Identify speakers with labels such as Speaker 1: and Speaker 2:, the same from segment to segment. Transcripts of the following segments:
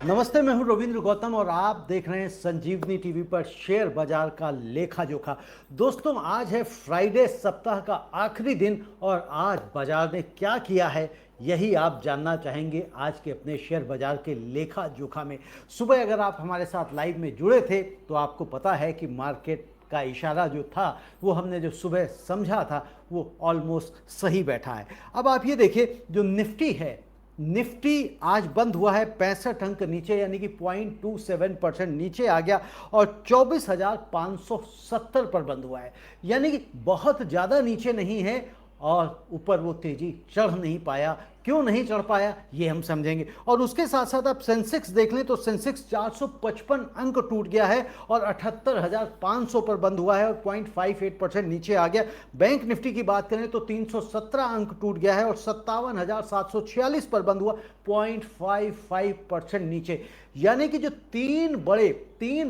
Speaker 1: नमस्ते, मैं हूं रविंद्र गौतम और आप देख रहे हैं संजीवनी टीवी पर शेयर बाजार का लेखा जोखा। दोस्तों, आज है फ्राइडे, सप्ताह का आखिरी दिन और आज बाजार ने क्या किया है यही आप जानना चाहेंगे आज के अपने शेयर बाजार के लेखा जोखा में। सुबह अगर आप हमारे साथ लाइव में जुड़े थे तो आपको पता है कि मार्केट का इशारा जो था वो हमने जो सुबह समझा था वो ऑलमोस्ट सही बैठा है। अब आप ये देखिए, जो निफ्टी है, निफ्टी आज बंद हुआ है 65 अंक नीचे, यानी कि 0.27% नीचे आ गया और 24,570 पर बंद हुआ है। यानी कि बहुत ज़्यादा नीचे नहीं है और ऊपर वो तेजी चढ़ नहीं पाया। क्यों नहीं चढ़ पाया ये हम समझेंगे। और उसके साथ साथ आप सेंसेक्स देख लें तो सेंसेक्स 455 अंक टूट गया है और 78,500 पर बंद हुआ है और 0.58% नीचे आ गया। बैंक निफ्टी की बात करें तो 317 अंक टूट गया है और 57,746 पर बंद हुआ, 0.55% नीचे। यानी कि जो तीन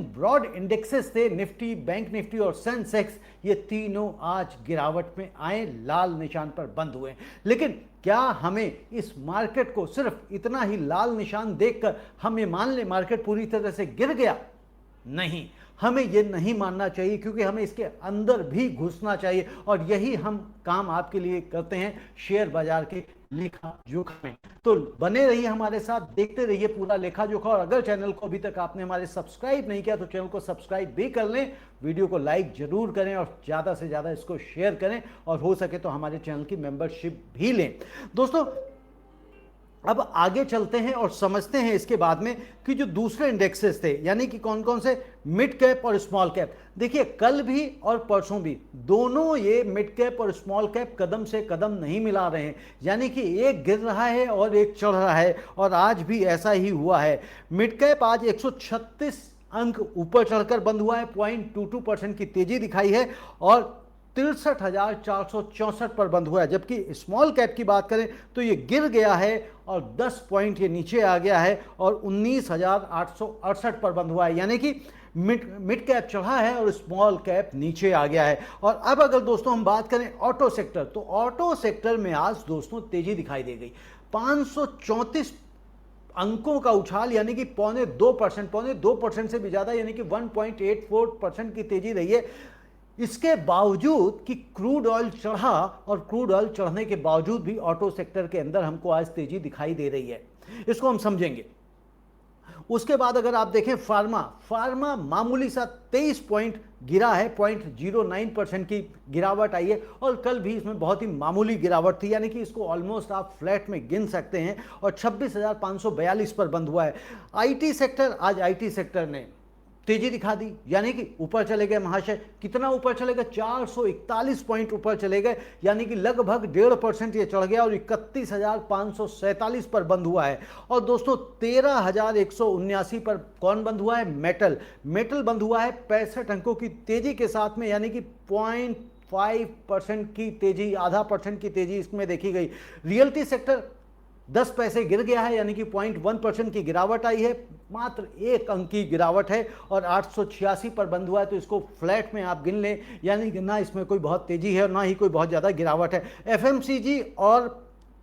Speaker 1: ब्रॉड इंडेक्सेस थे, निफ्टी, बैंक निफ्टी और सेंसेक्स, ये तीनों आज गिरावट में आए, लाल निशान पर बंद हुए। लेकिन क्या हमें इस मार्केट को सिर्फ इतना ही लाल निशान देखकर हम ये मान लें मार्केट पूरी तरह से गिर गया? नहीं, हमें ये नहीं मानना चाहिए, क्योंकि हमें इसके अंदर भी घुसना चाहिए और यही हम काम आपके लिए करते हैं शेयर बाजार के लेखा जोखा में। तो बने रहिए हमारे साथ, देखते रहिए पूरा लेखा जोखा। और अगर चैनल को अभी तक आपने हमारे सब्सक्राइब नहीं किया तो चैनल को सब्सक्राइब भी कर लें, वीडियो को लाइक जरूर करें और ज़्यादा से ज़्यादा इसको शेयर करें और हो सके तो हमारे चैनल की मेंबरशिप भी लें। दोस्तों, अब आगे चलते हैं और समझते हैं इसके बाद में कि जो दूसरे इंडेक्सेस थे, यानी कि कौन कौन से, मिड कैप और स्मॉल कैप। देखिए, कल भी और परसों भी दोनों ये मिड कैप और स्मॉल कैप कदम से कदम नहीं मिला रहे हैं, यानी कि एक गिर रहा है और एक चढ़ रहा है और आज भी ऐसा ही हुआ है। मिड कैप आज 136 अंक ऊपर चढ़कर बंद हुआ है, 0.22% की तेजी दिखाई है और 63,464 पर बंद हुआ है। जबकि स्मॉल कैप की बात करें तो ये गिर गया है और 10 पॉइंट ये नीचे आ गया है और 19,868 पर बंद हुआ है। यानी कि मिड कैप चढ़ा है और स्मॉल कैप नीचे आ गया है। और अब अगर दोस्तों हम बात करें ऑटो सेक्टर, तो ऑटो सेक्टर में आज दोस्तों तेजी दिखाई दे गई। 534 अंकों का उछाल, यानी कि 0.25% से भी ज्यादा, यानी कि 1.84% की तेजी रही है। इसके बावजूद कि क्रूड ऑयल चढ़ा और क्रूड ऑयल चढ़ने के बावजूद भी ऑटो सेक्टर के अंदर हमको आज तेजी दिखाई दे रही है, इसको हम समझेंगे। उसके बाद अगर आप देखें फार्मा मामूली सा 23 पॉइंट गिरा है, 0.09% की गिरावट आई है और कल भी इसमें बहुत ही मामूली गिरावट थी, यानी कि इसको ऑलमोस्ट आप फ्लैट में गिन सकते हैं और 26,542 पर बंद हुआ है। आईटी सेक्टर, आज आईटी सेक्टर ने तेजी दिखा दी, यानी कि ऊपर चले गए महाशय। कितना ऊपर चले गए? 441 पॉइंट ऊपर चले गए, यानी कि लगभग 1.5% ये चढ़ गया और 31,547 पर बंद हुआ है। और दोस्तों, 13,179 पर कौन बंद हुआ है? मेटल बंद हुआ है 65 अंकों की तेजी के साथ में, यानी कि 0.5% की तेजी, आधा परसेंट की तेजी इसमें देखी गई। रियल्टी सेक्टर 10 पैसे गिर गया है, यानी कि 0.1% की गिरावट आई है, मात्र 1 अंक की गिरावट है और 886 पर बंद हुआ है। तो इसको फ्लैट में आप गिन लें, यानी कि ना इसमें कोई बहुत तेजी है और ना ही कोई बहुत ज़्यादा गिरावट है। एफएमसीजी और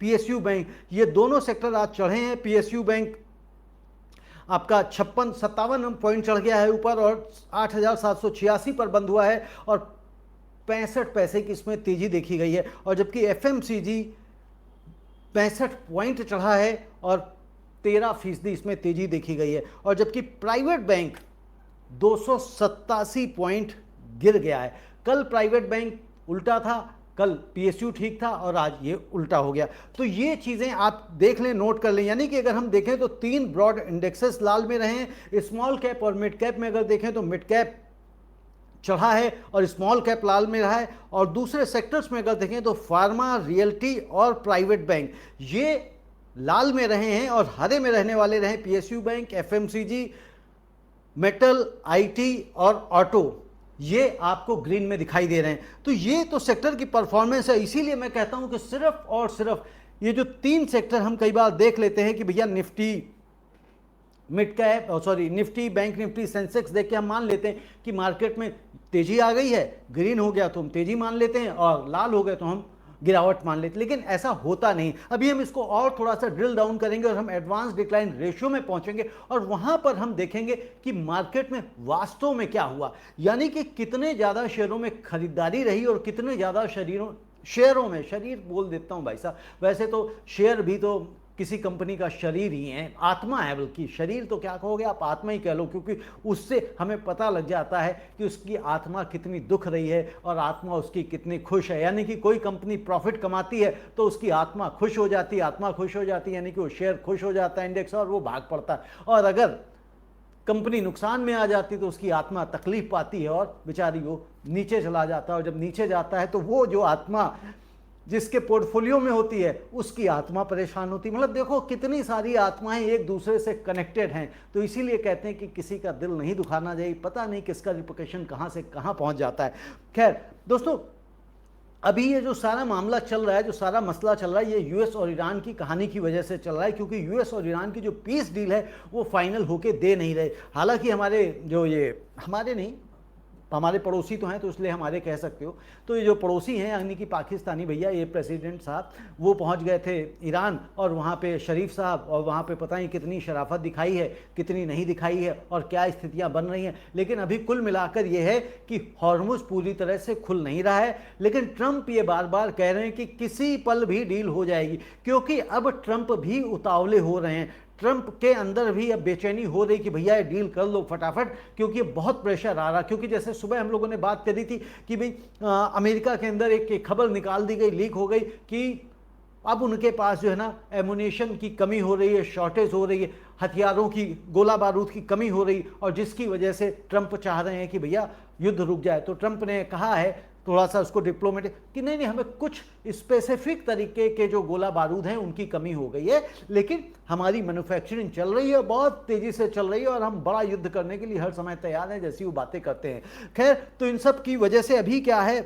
Speaker 1: पीएसयू बैंक, ये दोनों सेक्टर आज चढ़े हैं। पीएसयू बैंक आपका 57 पॉइंट चढ़ गया है ऊपर और 8,786 पर बंद हुआ है और 65 पैसे की इसमें तेजी देखी गई है। और जबकि एफएमसीजी 65 पॉइंट चढ़ा है और 13% इसमें तेजी देखी गई है। और जबकि प्राइवेट बैंक 287 पॉइंट गिर गया है। कल प्राइवेट बैंक उल्टा था, कल पीएसयू ठीक था और आज ये उल्टा हो गया। तो ये चीज़ें आप देख लें, नोट कर लें। यानी कि अगर हम देखें तो 3 ब्रॉड इंडेक्सेस लाल में रहे हैं। स्मॉल कैप और मिड कैप में अगर देखें तो मिड कैप चढ़ा है और स्मॉल कैप लाल में रहा है। और दूसरे सेक्टर्स में अगर देखें तो फार्मा, रियल्टी और प्राइवेट बैंक ये लाल में रहे हैं और हरे में रहने वाले रहे PSU bank, FMCG, metal, IT और ऑटो, ये आपको ग्रीन में दिखाई दे रहे हैं। तो ये तो सेक्टर की परफॉर्मेंस है। इसीलिए मैं कहता हूं कि सिर्फ और सिर्फ ये जो 3 सेक्टर हम कई बार देख लेते हैं कि भैया Nifty, Nifty, bank Nifty, Sensex देख के हम मान लेते हैं कि मार्केट में तेजी आ गई है, ग्रीन हो गया तो हम तेजी मान लेते हैं और लाल हो गए तो हम गिरावट मान लेते, लेकिन ऐसा होता नहीं। अभी हम इसको और थोड़ा सा ड्रिल डाउन करेंगे और हम एडवांस डिक्लाइन रेशियो में पहुंचेंगे और वहां पर हम देखेंगे कि मार्केट में वास्तव में क्या हुआ, यानी कि कितने ज्यादा शेयरों में खरीदारी रही और कितने ज्यादा शेयरों में, शरीर बोल देता हूं भाई साहब, वैसे तो शेयर भी तो किसी कंपनी का शरीर ही है, आत्मा है, बल्कि शरीर तो क्या कहोगे आप, आत्मा ही कह लो, क्योंकि उससे हमें पता लग जाता है कि उसकी आत्मा कितनी दुख रही है और आत्मा उसकी कितनी खुश है। यानी कि कोई कंपनी प्रॉफिट कमाती है तो उसकी आत्मा खुश हो जाती है, आत्मा खुश हो जाती है यानी कि वो शेयर खुश हो जाता है इंडेक्स और वो भाग पड़ता है, और अगर कंपनी नुकसान में आ जाती तो उसकी आत्मा तकलीफ पाती है और बेचारी वो नीचे चला जाता है, और जब नीचे जाता है तो वो जो आत्मा जिसके पोर्टफोलियो में होती है उसकी आत्मा परेशान होती है। मतलब देखो कितनी सारी आत्माएं एक दूसरे से कनेक्टेड हैं, तो इसीलिए कहते हैं कि किसी का दिल नहीं दुखाना चाहिए, पता नहीं किसका रिपोर्टेशन कहां से कहां पहुंच जाता है। खैर दोस्तों, अभी ये जो सारा मामला चल रहा है, जो सारा मसला चल रहा है, ये यूएस और ईरान की कहानी की वजह से चल रहा है, क्योंकि यूएस और ईरान की जो पीस डील है वो फाइनल होके दे नहीं रहे। हालांकि हमारे पड़ोसी तो हैं तो इसलिए हमारे कह सकते हो, तो ये जो पड़ोसी हैं यानी कि पाकिस्तानी भैया, ये प्रेसिडेंट साहब वो पहुंच गए थे ईरान, और वहाँ पे शरीफ साहब, और वहाँ पे पता नहीं कितनी शराफत दिखाई है, कितनी नहीं दिखाई है, और क्या स्थितियाँ बन रही हैं। लेकिन अभी कुल मिलाकर ये है कि हॉर्मुज़ पूरी तरह से खुल नहीं रहा है, लेकिन ट्रंप ये बार बार कह रहे हैं कि किसी पल भी डील हो जाएगी, क्योंकि अब ट्रंप भी उतावले हो रहे हैं। ट्रंप के अंदर भी अब बेचैनी हो रही कि भैया ये डील कर लो फटाफट, क्योंकि बहुत प्रेशर आ रहा। क्योंकि जैसे सुबह हम लोगों ने बात करी थी कि भाई अमेरिका के अंदर एक खबर निकाल दी गई, लीक हो गई कि अब उनके पास जो है ना एमुनेशन की कमी हो रही है, शॉर्टेज हो रही है, हथियारों की, गोला बारूद की कमी हो रही, और जिसकी वजह से ट्रंप चाह रहे हैं कि भैया युद्ध रुक जाए। तो ट्रंप ने कहा है थोड़ा सा उसको डिप्लोमेटिक कि नहीं हमें कुछ स्पेसिफिक तरीके के जो गोला बारूद हैं उनकी कमी हो गई है, लेकिन हमारी मैन्युफैक्चरिंग चल रही है, बहुत तेजी से चल रही है, और हम बड़ा युद्ध करने के लिए हर समय तैयार हैं, जैसी वो बातें करते हैं। खैर, तो इन सब की वजह से अभी क्या है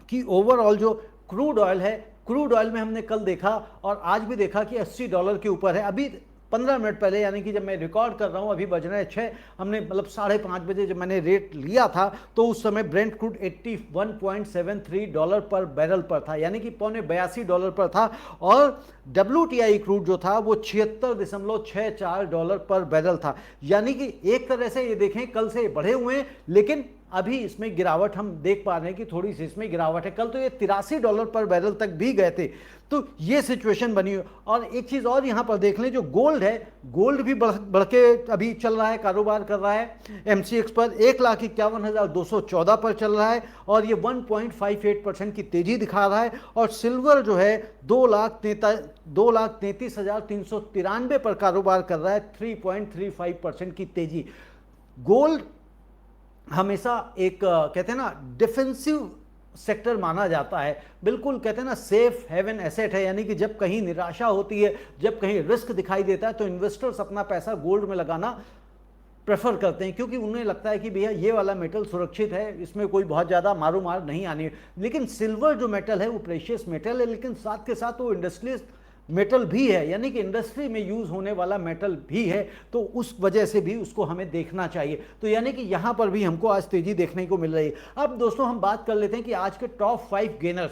Speaker 1: कि ओवरऑल जो क्रूड ऑयल है, क्रूड ऑयल में हमने कल देखा और आज भी देखा कि $80 के ऊपर है। अभी 15 मिनट पहले, यानी कि जब मैं रिकॉर्ड कर रहा हूँ, अभी बज रहे हैं 6, हमने मतलब 5:30 बजे जब मैंने रेट लिया था तो उस समय ब्रेंट क्रूड $81.73 पर बैरल पर था, यानी कि $82 पर था, और WTI क्रूड जो था वो $76.64 पर बैरल था। यानी कि एक तरह से ये देखें कल से बढ़े हुए हैं, लेकिन अभी इसमें गिरावट हम देख पा रहे हैं कि थोड़ी सी इसमें गिरावट है। कल तो ये $83 पर बैरल तक भी गए थे, तो ये सिचुएशन बनी हुई। और एक चीज़ और यहाँ पर देख लें, जो गोल्ड है, गोल्ड भी बढ़ के अभी चल रहा है, कारोबार कर रहा है MCX पर 1,51,214 पर चल रहा है, और ये 1.58% की तेजी दिखा रहा है। और सिल्वर जो है 2,33,393 पर कारोबार कर रहा है, 3.35% की तेजी। गोल्ड हमेशा एक कहते हैं ना डिफेंसिव सेक्टर माना जाता है, बिल्कुल कहते हैं ना सेफ हेवन एसेट है, यानी कि जब कहीं निराशा होती है, जब कहीं रिस्क दिखाई देता है, तो इन्वेस्टर्स अपना पैसा गोल्ड में लगाना प्रेफर करते हैं, क्योंकि उन्हें लगता है कि भैया ये वाला मेटल सुरक्षित है, इसमें कोई बहुत ज़्यादा मारो मार नहीं आनी है। लेकिन सिल्वर जो मेटल है वो प्रेशियस मेटल है, लेकिन साथ के साथ वो इंडस्ट्रियल मेटल भी है, यानी कि इंडस्ट्री में यूज होने वाला मेटल भी है, तो उस वजह से भी उसको हमें देखना चाहिए। तो यानी कि यहां पर भी हमको आज तेजी देखने को मिल रही है। अब दोस्तों हम बात कर लेते हैं कि आज के टॉप 5 गेनर्स,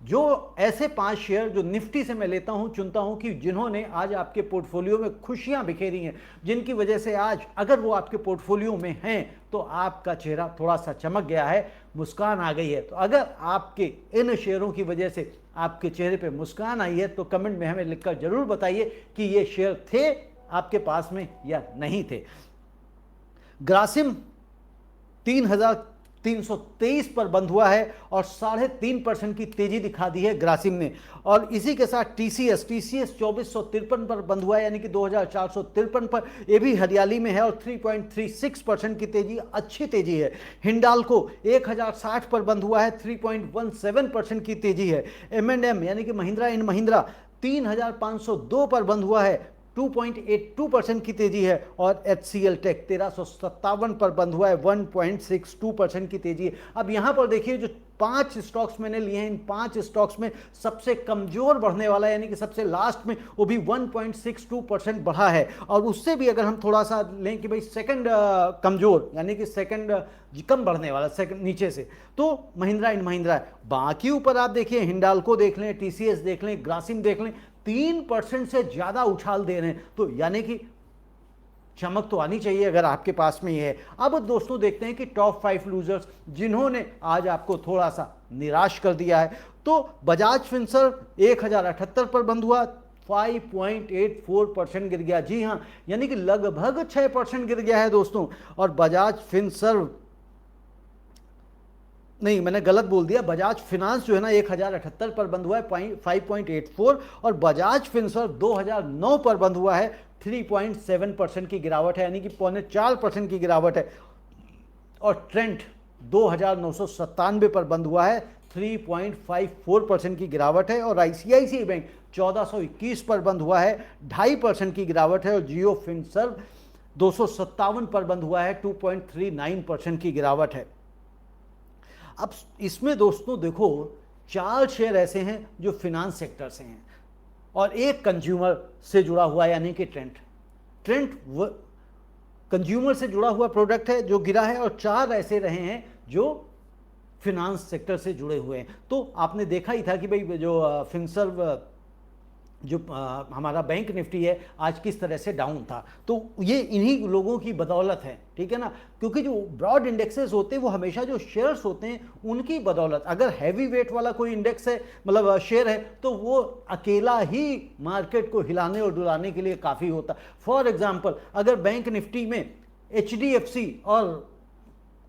Speaker 1: जो ऐसे 5 शेयर जो निफ्टी से मैं लेता हूं, चुनता हूं कि जिन्होंने आज आपके पोर्टफोलियो में खुशियां बिखेरी हैं, जिनकी वजह से आज अगर वो आपके पोर्टफोलियो में हैं तो आपका चेहरा थोड़ा सा चमक गया है, मुस्कान आ गई है। तो अगर आपके इन शेयरों की वजह से आपके चेहरे पे मुस्कान आई है तो कमेंट में हमें लिखकर जरूर बताइए कि ये शेयर थे आपके पास में या नहीं थे। ग्रासिम 3,323 पर बंद हुआ है और 3.5% की तेजी दिखा दी है ग्रासिम ने। और इसी के साथ TCS 2453 पर बंद हुआ है, यानी कि 2453 पर, ये भी हरियाली में है और 3.36% की तेजी, अच्छी तेजी है। हिंडाल्को 1060 पर बंद हुआ है, 3.17% की तेजी है। M&M यानी कि महिंद्रा एंड महिंद्रा 3,502 पर बंद हुआ है, 2.82% की तेजी है और HCL टेक 1357 पर बंद हुआ है, 1.62% की तेजी है। अब यहां पर देखिए जो 5 स्टॉक्स मैंने लिए हैं, इन 5 स्टॉक्स में सबसे कमजोर बढ़ने वाला यानी कि सबसे लास्ट में वो भी 1.62% बढ़ा है। और उससे भी अगर हम थोड़ा सा लें कि भाई सेकंड कमजोर यानी कि सेकंड कम बढ़ने वाला सेकंड नीचे से, तो महिंद्रा एंड महिंद्रा है। बाकी ऊपर आप देखिए हिंडाल्को देख लें, TCS देख लें, ग्रासिम देख लें, 3% से ज्यादा उछाल दे रहे हैं। तो यानी कि चमक तो आनी चाहिए अगर आपके पास में ये है। अब दोस्तों देखते हैं कि टॉप 5 लूजर्स जिन्होंने आज आपको थोड़ा सा निराश कर दिया है। तो बजाज फिनसर्व 1078 पर बंद हुआ, 5.84% गिर गया। जी हाँ, यानी कि लगभग 6% गिर गया है दोस्तों। और बजाज फिनसर्व नहीं, मैंने गलत बोल दिया, बजाज फिनांस जो है ना 1078 पर बंद हुआ है, 5.84, और बजाज फिनसर्व 2009 पर बंद हुआ है, 3.7% की गिरावट है, यानी कि 4.5% की गिरावट है। और ट्रेंट 2997 पर बंद हुआ है, 3.54% की गिरावट है। और ICICI बैंक 1421 पर बंद हुआ है, 2.5% की गिरावट है। और जियो फिनसर्व 257 पर बंद हुआ है, 2.39% की गिरावट है। अब इसमें दोस्तों देखो 4 शेयर ऐसे हैं जो फिनांस सेक्टर से हैं और एक कंज्यूमर से जुड़ा हुआ है यानी कि ट्रेंट कंज्यूमर से जुड़ा हुआ प्रोडक्ट है जो गिरा है, और 4 ऐसे रहे हैं जो फिनांस सेक्टर से जुड़े हुए हैं। तो आपने देखा ही था कि भाई जो फिनसर्व जो हमारा बैंक निफ्टी है आज किस तरह से डाउन था, तो ये इन्हीं लोगों की बदौलत है, ठीक है ना। क्योंकि जो ब्रॉड इंडेक्सेस होते हैं वो हमेशा जो शेयर्स होते हैं उनकी बदौलत, अगर हैवी वेट वाला कोई इंडेक्स है मतलब शेयर है तो वो अकेला ही मार्केट को हिलाने और डुलाने के लिए काफ़ी होता। फॉर एग्जाम्पल अगर बैंक निफ्टी में HDFC और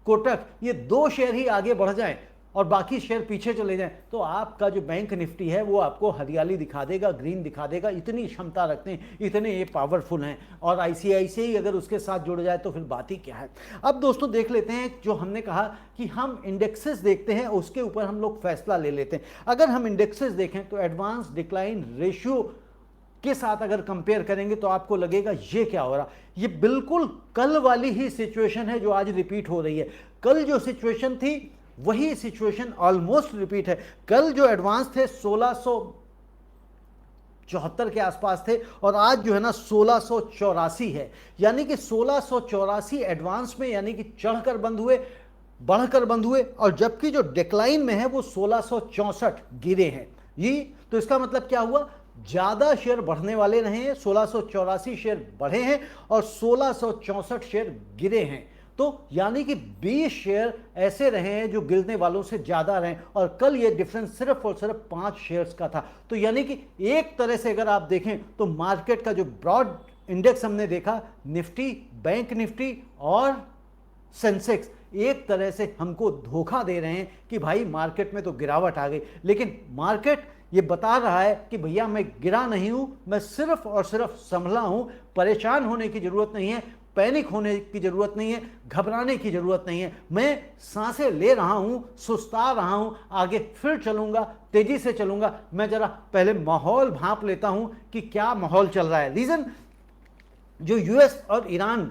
Speaker 1: कोटक ये 2 शेयर ही आगे बढ़ जाएं और बाकी शेयर पीछे चले जाएं तो आपका जो बैंक निफ्टी है वो आपको हरियाली दिखा देगा, ग्रीन दिखा देगा। इतनी क्षमता रखते हैं, इतने ये पावरफुल हैं। और ICICI अगर उसके साथ जुड़ जाए तो फिर बात ही क्या है। अब दोस्तों देख लेते हैं, जो हमने कहा कि हम इंडेक्सेस देखते हैं उसके ऊपर हम लोग फैसला ले लेते हैं। अगर हम इंडेक्सेस देखें तो एडवांस डिक्लाइन रेशियो के साथ अगर कंपेयर करेंगे तो आपको लगेगा ये क्या हो रहा, ये बिल्कुल कल वाली ही सिचुएशन है जो आज रिपीट हो रही है। कल जो सिचुएशन थी वही सिचुएशन ऑलमोस्ट रिपीट है। कल जो एडवांस थे 1674 के आसपास थे और आज जो है ना 1684 है, यानी कि 1684 एडवांस में यानी कि चढ़कर बंद हुए, बढ़कर बंद हुए, और जबकि जो डिक्लाइन में है वो 1664 गिरे हैं। ये तो इसका मतलब क्या हुआ, ज्यादा शेयर बढ़ने वाले रहे हैं, 1684 शेयर बढ़े हैं और 1664 शेयर गिरे हैं। तो यानी कि 20 शेयर ऐसे रहे हैं जो गिरने वालों से ज्यादा रहे, और कल ये डिफरेंस सिर्फ और सिर्फ 5 शेयर्स का था। तो यानी कि एक तरह से अगर आप देखें तो मार्केट का जो ब्रॉड इंडेक्स हमने देखा, निफ्टी, बैंक निफ्टी और सेंसेक्स, एक तरह से हमको धोखा दे रहे हैं कि भाई मार्केट में तो गिरावट आ गई, लेकिन मार्केट ये बता रहा है कि भैया मैं गिरा नहीं हूं, मैं सिर्फ और सिर्फ संभला हूं। परेशान होने की जरूरत नहीं है, पैनिक होने की जरूरत नहीं है, घबराने की जरूरत नहीं है। मैं सांसें ले रहा हूं, सुस्ता रहा हूं, आगे फिर चलूंगा, तेजी से चलूंगा। मैं जरा पहले माहौल भांप लेता हूं कि क्या माहौल चल रहा है। रीजन जो US और ईरान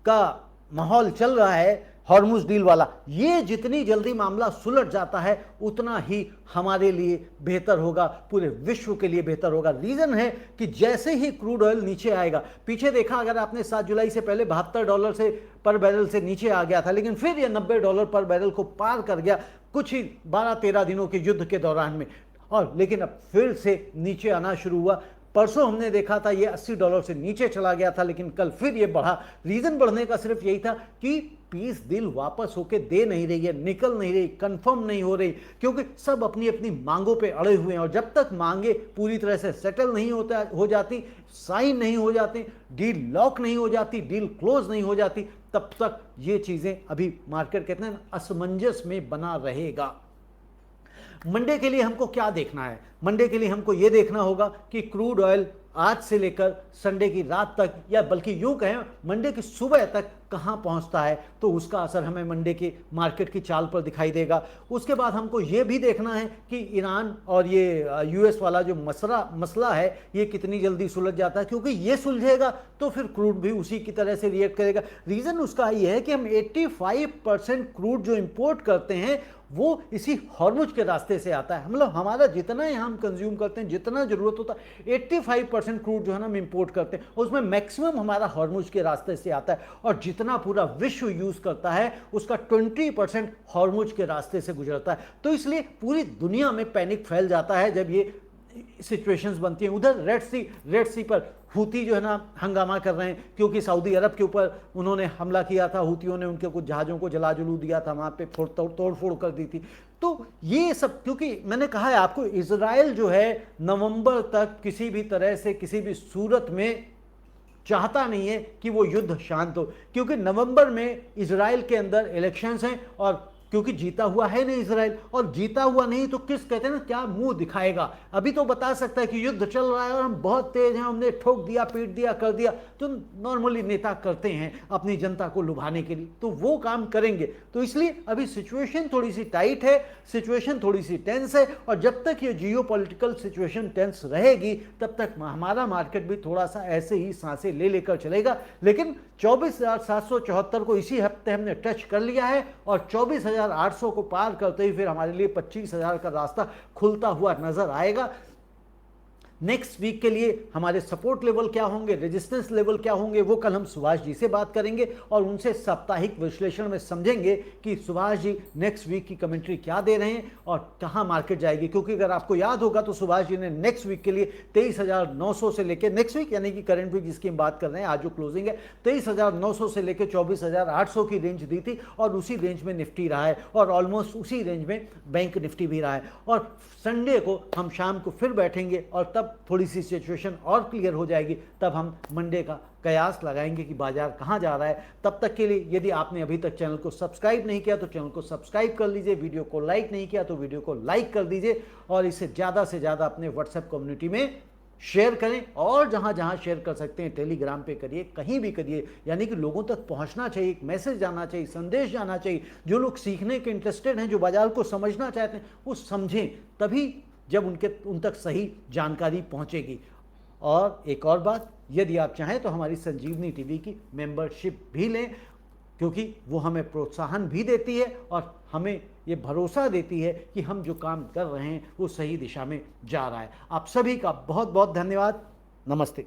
Speaker 1: का माहौल चल रहा है, हॉर्मुज डील वाला, ये जितनी जल्दी मामला सुलझ जाता है उतना ही हमारे लिए बेहतर होगा, पूरे विश्व के लिए बेहतर होगा। रीजन है कि जैसे ही क्रूड ऑयल नीचे आएगा, पीछे देखा अगर आपने 7 जुलाई से पहले $72 से पर बैरल से नीचे आ गया था, लेकिन फिर ये $90 पर बैरल को पार कर गया कुछ ही 12-13 दिनों के युद्ध के दौरान में, और लेकिन अब फिर से नीचे आना शुरू हुआ। परसों हमने देखा था ये $80 से नीचे चला गया था, लेकिन कल फिर ये बढ़ा। रीजन बढ़ने का सिर्फ यही था कि पीस डील वापस होके दे नहीं रही है, निकल नहीं रही, कंफर्म नहीं हो रही, क्योंकि सब अपनी अपनी मांगों पे अड़े हुए हैं। और जब तक मांगे पूरी तरह से सेटल नहीं हो जाती, साइन नहीं हो जाती, डील लॉक नहीं हो जाती, डील क्लोज नहीं हो जाती, तब तक ये चीजें अभी मार्केट कहते हैं असमंजस में बना रहेगा। मंडे के लिए हमको क्या देखना है? मंडे के लिए हमको ये देखना होगा कि क्रूड ऑयल आज से लेकर संडे की रात तक, या बल्कि यूं कहें मंडे की सुबह तक कहां पहुंचता है, तो उसका असर हमें मंडे की मार्केट की चाल पर दिखाई देगा। उसके बाद हमको ये भी देखना है कि ईरान और ये यूएस वाला जो मसला है ये कितनी जल्दी सुलझ जाता है, क्योंकि ये सुलझेगा तो फिर क्रूड भी उसी की तरह से रिएक्ट करेगा। रीजन उसका ये है कि हम 85% क्रूड जो इंपोर्ट करते हैं वो इसी हॉर्मुज के रास्ते से आता है। मतलब हमारा जितना यहाँ हम कंज्यूम करते हैं, जितना जरूरत होता है, 85% क्रूड जो है ना हम इंपोर्ट करते हैं, उसमें मैक्सिमम हमारा हॉर्मुज के रास्ते से आता है। और जितना पूरा विश्व यूज करता है उसका 20% हॉर्मुज के रास्ते से गुजरता है। तो इसलिए पूरी दुनिया में पैनिक फैल जाता है जब ये सिचुएशंस बनती हैं। उधर रेड सी पर हूती जो है ना हंगामा कर रहे हैं, क्योंकि सऊदी अरब के ऊपर उन्होंने हमला किया था, हूतियों ने उनके कुछ जहाज़ों को जला जुलू दिया था, वहाँ पे तोड़ फोड़ कर दी थी। तो ये सब, क्योंकि मैंने कहा है आपको, इजराइल जो है नवंबर तक किसी भी तरह से किसी भी सूरत में चाहता नहीं है कि वो युद्ध शांत हो, क्योंकि नवंबर में इजराइल के अंदर इलेक्शंस हैं, और क्योंकि जीता हुआ है नहीं इजराइल, और जीता हुआ नहीं तो किस कहते हैं ना, क्या मुंह दिखाएगा। अभी तो बता सकता है कि युद्ध चल रहा है और हम बहुत तेज हैं, हमने ठोक दिया, पीट दिया, कर दिया, तो नॉर्मली नेता करते हैं अपनी जनता को लुभाने के लिए, तो वो काम करेंगे। तो इसलिए अभी सिचुएशन थोड़ी सी टाइट है, सिचुएशन थोड़ी सी टेंस है, और जब तक ये जियोपॉलिटिकल सिचुएशन टेंस रहेगी तब तक हमारा मार्केट भी थोड़ा सा ऐसे ही सांसें ले लेकर चलेगा। लेकिन 24,774 को इसी हफ्ते हमने टच कर लिया है, और 24,800 को पार करते ही फिर हमारे लिए 25,000 का रास्ता खुलता हुआ नजर आएगा। नेक्स्ट वीक के लिए हमारे सपोर्ट लेवल क्या होंगे, रेजिस्टेंस लेवल क्या होंगे, वो कल हम सुभाष जी से बात करेंगे और उनसे साप्ताहिक विश्लेषण में समझेंगे कि सुभाष जी नेक्स्ट वीक की कमेंट्री क्या दे रहे हैं और कहां मार्केट जाएगी। क्योंकि अगर आपको याद होगा तो सुभाष जी ने नेक्स्ट वीक के लिए 23,900 से लेकर, नेक्स्ट वीक यानी कि करंट वीक जिसकी हम बात कर रहे हैं, आज जो क्लोजिंग है, 23,900 से लेकर 24,800 की रेंज दी थी, और उसी रेंज में निफ्टी रहा है, और ऑलमोस्ट उसी रेंज में बैंक निफ्टी भी रहा है। और संडे को हम शाम को फिर बैठेंगे और तब थोड़ी सी सिचुएशन और क्लियर हो जाएगी, तब हम मंडे का कयास लगाएंगे कि बाजार कहां जा रहा है। तब तक के लिए यदि आपने अभी तक चैनल को सब्सक्राइब नहीं किया तो चैनल को सब्सक्राइब कर लीजिए, वीडियो को लाइक नहीं किया तो वीडियो को लाइक कर दीजिए, और इसे ज़्यादा से ज़्यादा अपने व्हाट्सएप कम्युनिटी में शेयर करें, और जहां जहां शेयर कर सकते हैं टेलीग्राम पे करिए, कहीं भी करिए, यानी कि लोगों तक पहुंचना चाहिए, एक मैसेज जाना चाहिए, संदेश जाना चाहिए। जो लोग सीखने के इंटरेस्टेड हैं, जो बाजार को समझना चाहते हैं, वो समझें, तभी जब उन तक सही जानकारी पहुंचेगी। और एक और बात, यदि आप चाहें तो हमारी संजीवनी टीवी की मेंबरशिप भी लें, क्योंकि वो हमें प्रोत्साहन भी देती है और हमें ये भरोसा देती है कि हम जो काम कर रहे हैं वो सही दिशा में जा रहा है। आप सभी का बहुत बहुत धन्यवाद। नमस्ते।